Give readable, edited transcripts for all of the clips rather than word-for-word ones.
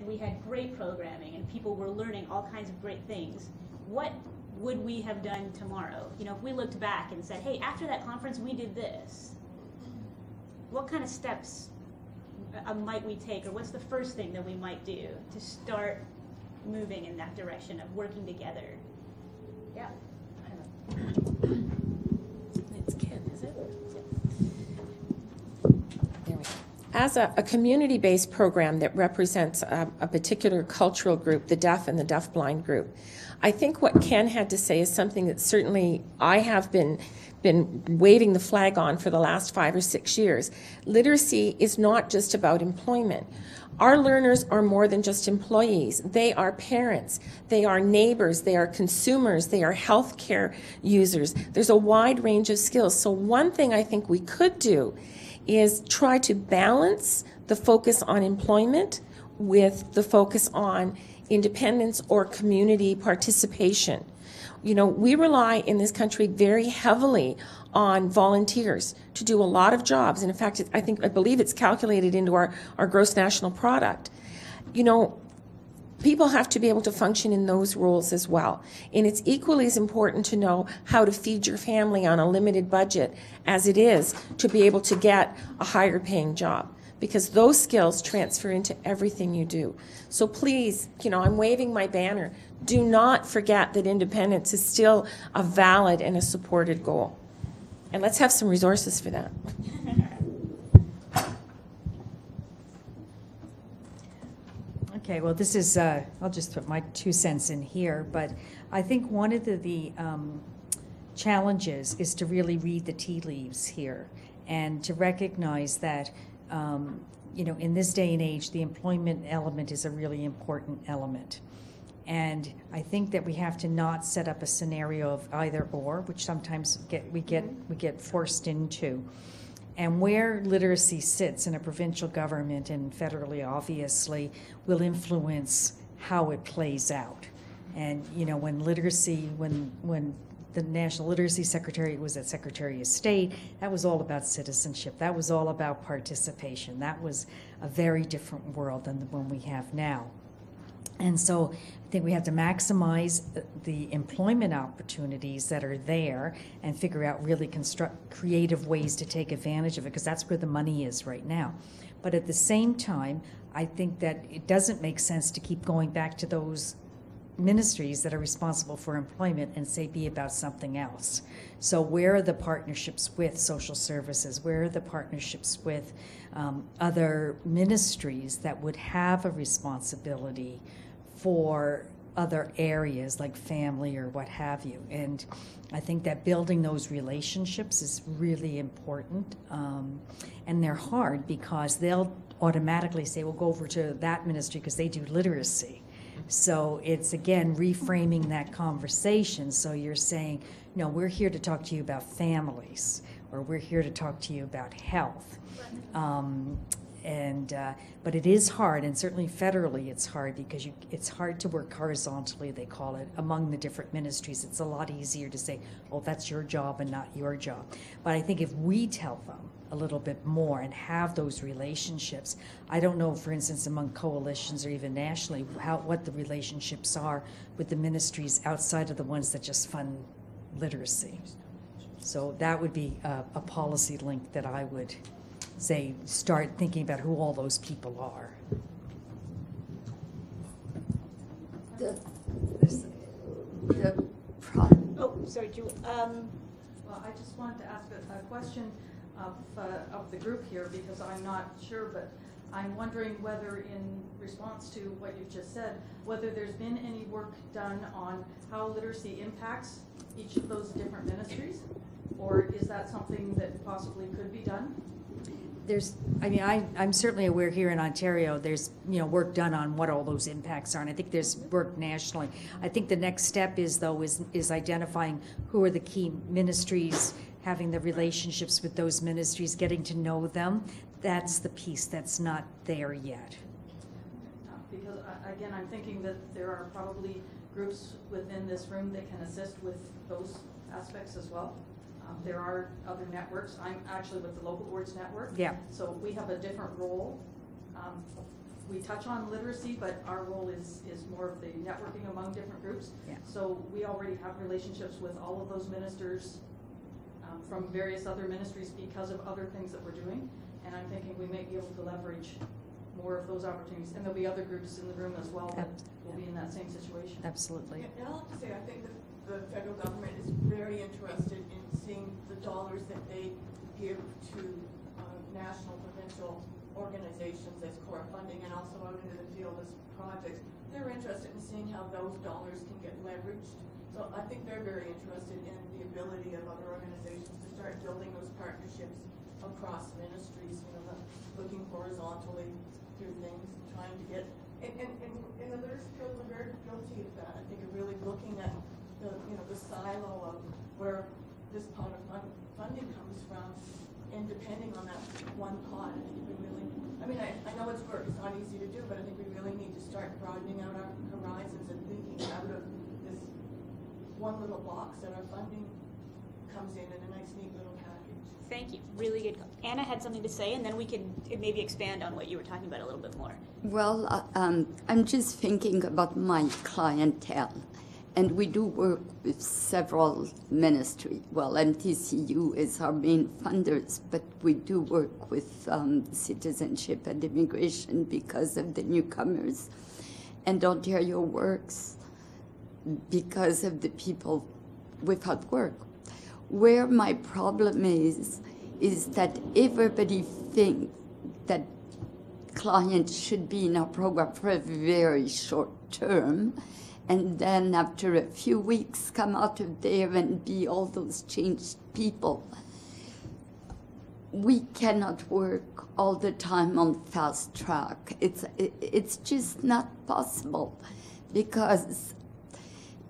we had great programming and people were learning all kinds of great things, what would we have done tomorrow? You know, if we looked back and said, hey, after that conference we did this, what kind of steps might we take, or what's the first thing that we might do to start moving in that direction of working together? Yeah. It's Ken, is it? There we go. As a community-based program that represents a particular cultural group, the deaf and the deafblind group, I think what Ken had to say is something that certainly I have been waving the flag on for the last 5 or 6 years. Literacy is not just about employment. Our learners are more than just employees. They are parents, they are neighbors, they are consumers, they are healthcare users. There's a wide range of skills. So one thing I think we could do is try to balance the focus on employment with the focus on independence or community participation. You know, we rely in this country very heavily on volunteers to do a lot of jobs. And in fact, I believe it's calculated into our gross national product. You know, people have to be able to function in those roles as well. And it's equally as important to know how to feed your family on a limited budget as it is to be able to get a higher paying job, because those skills transfer into everything you do. So please, you know, I'm waving my banner. Do not forget that independence is still a valid and a supported goal. And let's have some resources for that. Okay, well, this is, I'll just put my 2 cents in here, but I think one of the challenges is to really read the tea leaves here and to recognize that, you know, in this day and age, the employment element is a really important element. And I think that we have to not set up a scenario of either or, which sometimes we get forced into. And where literacy sits in a provincial government and federally, obviously, will influence how it plays out. And, you know, when the National Literacy Secretary was at Secretary of State, that was all about citizenship. That was all about participation. That was a very different world than the one we have now. And so I think we have to maximize the employment opportunities that are there and figure out really creative ways to take advantage of it, because that's where the money is right now. But at the same time, I think that it doesn't make sense to keep going back to those ministries that are responsible for employment and say be about something else. So where are the partnerships with social services? Where are the partnerships with other ministries that would have a responsibility for other areas like family or what have you? And I think that building those relationships is really important. And they're hard because they'll automatically say, well, go over to that ministry because they do literacy. So it's, again, reframing that conversation. So you're saying, no, we're here to talk to you about families, or we're here to talk to you about health. But it is hard, and certainly federally it's hard, because it's hard to work horizontally, they call it, among the different ministries. It's a lot easier to say, oh, that's your job and not your job. But I think if we tell them a little bit more and have those relationships, I don't know, for instance, among coalitions or even nationally, what the relationships are with the ministries outside of the ones that just fund literacy. So that would be a policy link that I would say start thinking about who all those people are. Oh, sorry, Julie. Well, I just wanted to ask a question of the group here, because I'm not sure, but I'm wondering whether, in response to what you've just said, whether there's been any work done on how literacy impacts each of those different ministries, or is that something that possibly could be done? I'm certainly aware here in Ontario there's, you know, work done on what all those impacts are, and I think there's work nationally. I think the next step is identifying who are the key ministries, having the relationships with those ministries, getting to know them. That's the piece that's not there yet. Because, again, I'm thinking that there are probably groups within this room that can assist with those aspects as well. There are other networks. I'm actually with the Local Words Network. Yeah. So we have a different role we touch on literacy, but our role is more of the networking among different groups. Yeah. So we already have relationships with all of those ministers from various other ministries because of other things that we're doing. And I'm thinking we may be able to leverage more of those opportunities. And there'll be other groups in the room as well that will be in that same situation. Absolutely. And I'll have to say, I think that the federal government is very interested in seeing the dollars that they give to national, provincial organizations as core funding and also out into the field as projects. They're interested in seeing how those dollars can get leveraged. So I think they're very interested in the ability of other organizations to start building those partnerships across ministries, looking horizontally through things and trying to get, and the literacy field are very guilty of that. I think of really looking at the silo of where this pot of funding comes from, and depending on that one pot, I think we really, I know it's work, it's not easy to do, but I think we really need to start broadening out our horizons and thinking out of this one little box that our funding comes in a nice, neat little package. Thank you. Really good. Anna had something to say, and then we can maybe expand on what you were talking about a little bit more. Well, I'm just thinking about my clientele. And we do work with several ministries. Well, MTCU is our main funders, but we do work with citizenship and immigration because of the newcomers. And Ontario works because of the people without work. Where my problem is that everybody thinks that clients should be in our program for a very short term, and then after a few weeks come out of there and be all those changed people. We cannot work all the time on fast track. It's just not possible, because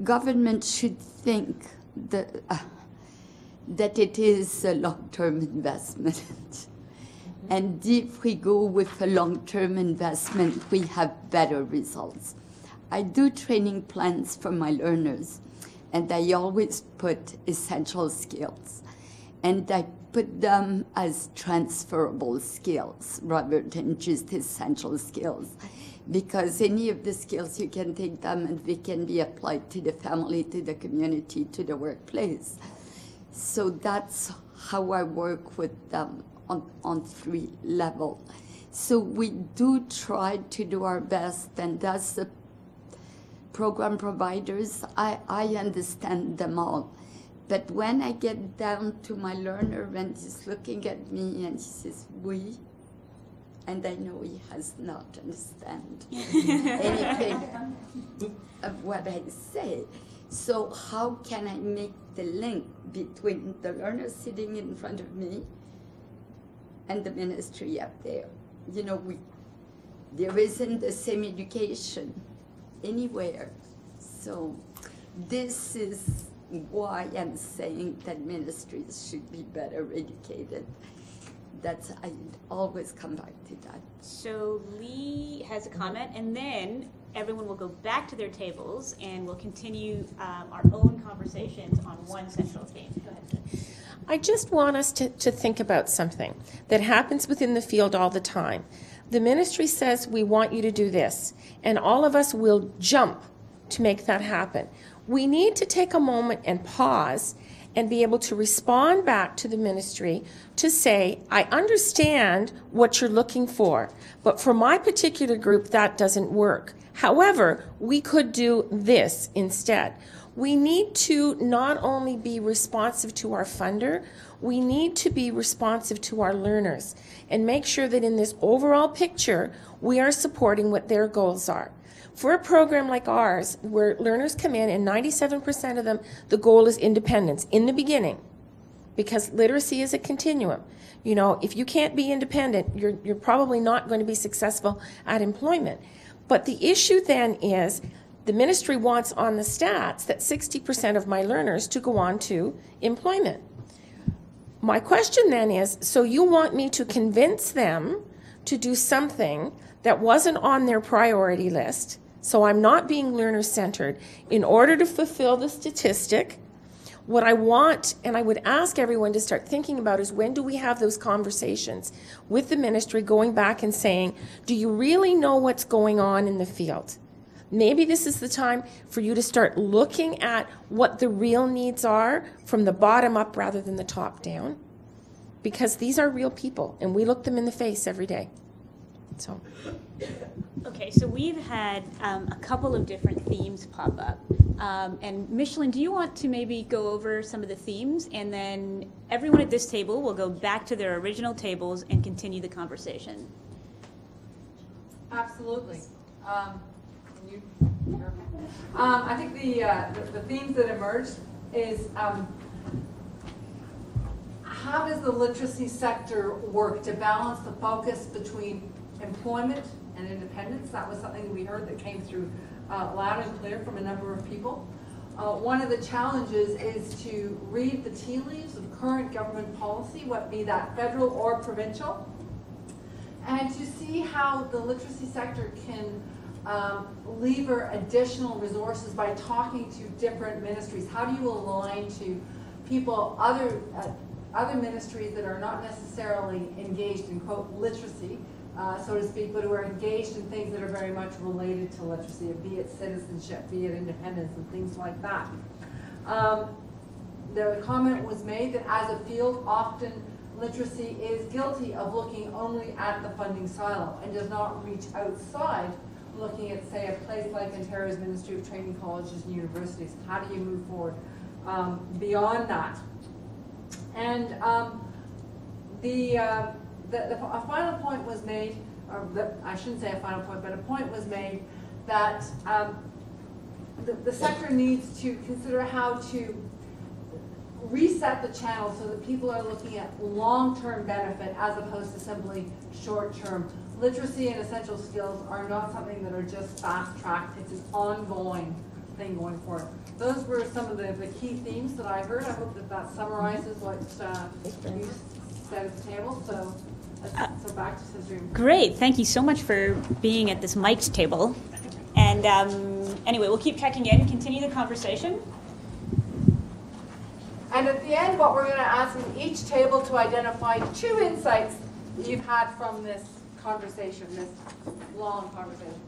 government should think that it is a long-term investment. And if we go with a long-term investment, we have better results. I do training plans for my learners, and I always put essential skills. And I put them as transferable skills rather than just essential skills. Because any of the skills, you can take them and they can be applied to the family, to the community, to the workplace. So that's how I work with them on 3 levels. So we do try to do our best, and as the program providers, I understand them all. But when I get down to my learner and he's looking at me and he says, "we," and I know he has not understand anything of what I say. So how can I make the link between the learner sitting in front of me and the ministry up there? There isn't the same education anywhere. So this is why I'm saying that ministries should be better educated. I always come back to that. So Lee has a comment, and then everyone will go back to their tables and we'll continue our own conversations on one central theme. Go ahead. I just want us to think about something that happens within the field all the time. The ministry says, "We want you to do this," and all of us will jump to make that happen. We need to take a moment and pause and be able to respond back to the ministry to say, "I understand what you're looking for, but for my particular group, that doesn't work. However, we could do this instead." We need to not only be responsive to our funder, we need to be responsive to our learners and make sure that in this overall picture, we are supporting what their goals are. For a program like ours, where learners come in and 97% of them, the goal is independence in the beginning, because literacy is a continuum. If you can't be independent, you're probably not going to be successful at employment. But the issue then is, the ministry wants on the stats that 60% of my learners to go on to employment. My question then is, so you want me to convince them to do something that wasn't on their priority list, so I'm not being learner-centered, in order to fulfill the statistic, What I want, and I would ask everyone to start thinking about, is when do we have those conversations with the ministry, going back and saying, do you really know what's going on in the field? Maybe this is the time for you to start looking at what the real needs are from the bottom up rather than the top down. Because these are real people, and we look them in the face every day. So. Okay, so we've had a couple of different themes pop up. And Micheline, do you want to maybe go over some of the themes, and then everyone at this table will go back to their original tables and continue the conversation? Absolutely. I think the themes that emerged is how does the literacy sector work to balance the focus between employment and independence? That was something we heard that came through loud and clear from a number of people. One of the challenges is to read the tea leaves of current government policy, what be that federal or provincial, and to see how the literacy sector can lever additional resources by talking to different ministries. How do you align to people, other ministries that are not necessarily engaged in, quote, literacy, so to speak, but who are engaged in things that are very much related to literacy, be it citizenship, be it independence, and things like that. The comment was made that as a field, often literacy is guilty of looking only at the funding silo and does not reach outside, looking at, say, a place like Ontario's Ministry of Training Colleges and Universities. How do you move forward beyond that? And a final point was made, or I shouldn't say a final point, but a point was made that the sector needs to consider how to reset the channel so that people are looking at long-term benefit as opposed to simply short-term. Literacy and essential skills are not something that are just fast-tracked. It's an ongoing thing going forward. Those were some of the key themes that I heard. I hope that summarizes what you said at the table. So back to Sandrine. Great. Thank you so much for being at this mic'd table. And anyway, we'll keep checking in, continue the conversation. And at the end, what we're going to ask is each table to identify 2 insights that you've had from this conversation, this long conversation.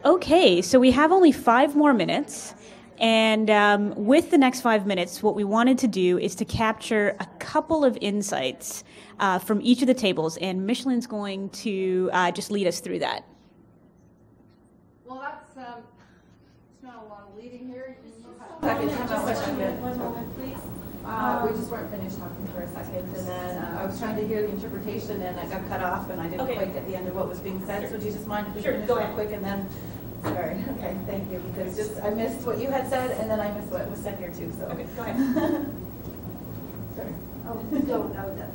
Okay, so we have only 5 more minutes. And with the next 5 minutes, what we wanted to do is to capture a couple of insights from each of the tables. And Micheline's going to just lead us through that. Well, that's it's not a lot of leading here. Second, time out question. One moment, please. We just weren't finished talking for a second, and then I was trying to hear the interpretation, and I got cut off, and I didn't quite get the end of what was being said. So would you just mind if we finish real quick, and then, sorry, okay, thank you, because just I missed what you had said, and then I missed what was said here too. So Okay, go ahead. Sorry. Oh, no, no.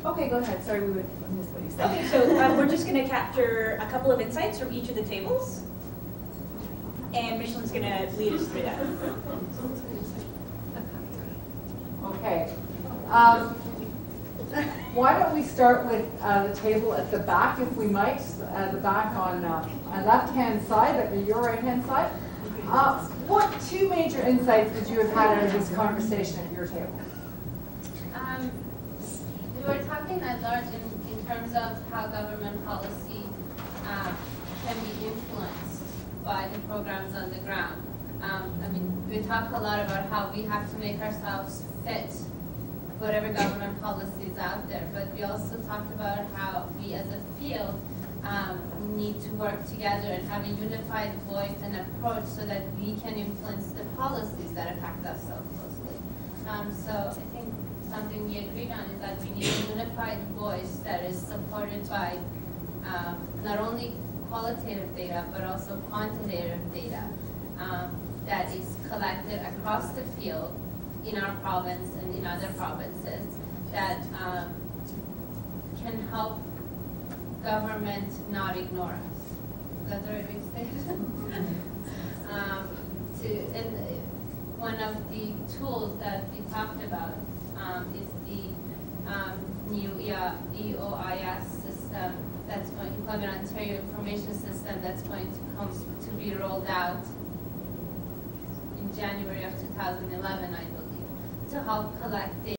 Okay, go ahead. Sorry, we would miss what you said. Okay, so we're just going to capture a couple of insights from each of the tables. And Micheline's going to lead us through that. Okay. Why don't we start with the table at the back, if we might, the back on left-hand side, your right-hand side. What 2 major insights would you have had out of this conversation at your table? We were talking at large in terms of how government policy can be influenced by the programs on the ground. I mean, we talk a lot about how we have to make ourselves fit whatever government policy is out there, but we also talked about how we as a field need to work together and have a unified voice and approach so that we can influence the policies that affect us so closely. So I think something we agreed on is that we need a unified voice that is supported by not only qualitative data, but also quantitative data that is collected across the field in our province and in other provinces that can help government not ignore us. Is that the right way to say it? And one of the tools that we talked about is the new EOIS system that's going, Employment Ontario Information System that's going to be rolled out in January of 2011, I believe, to help collect data.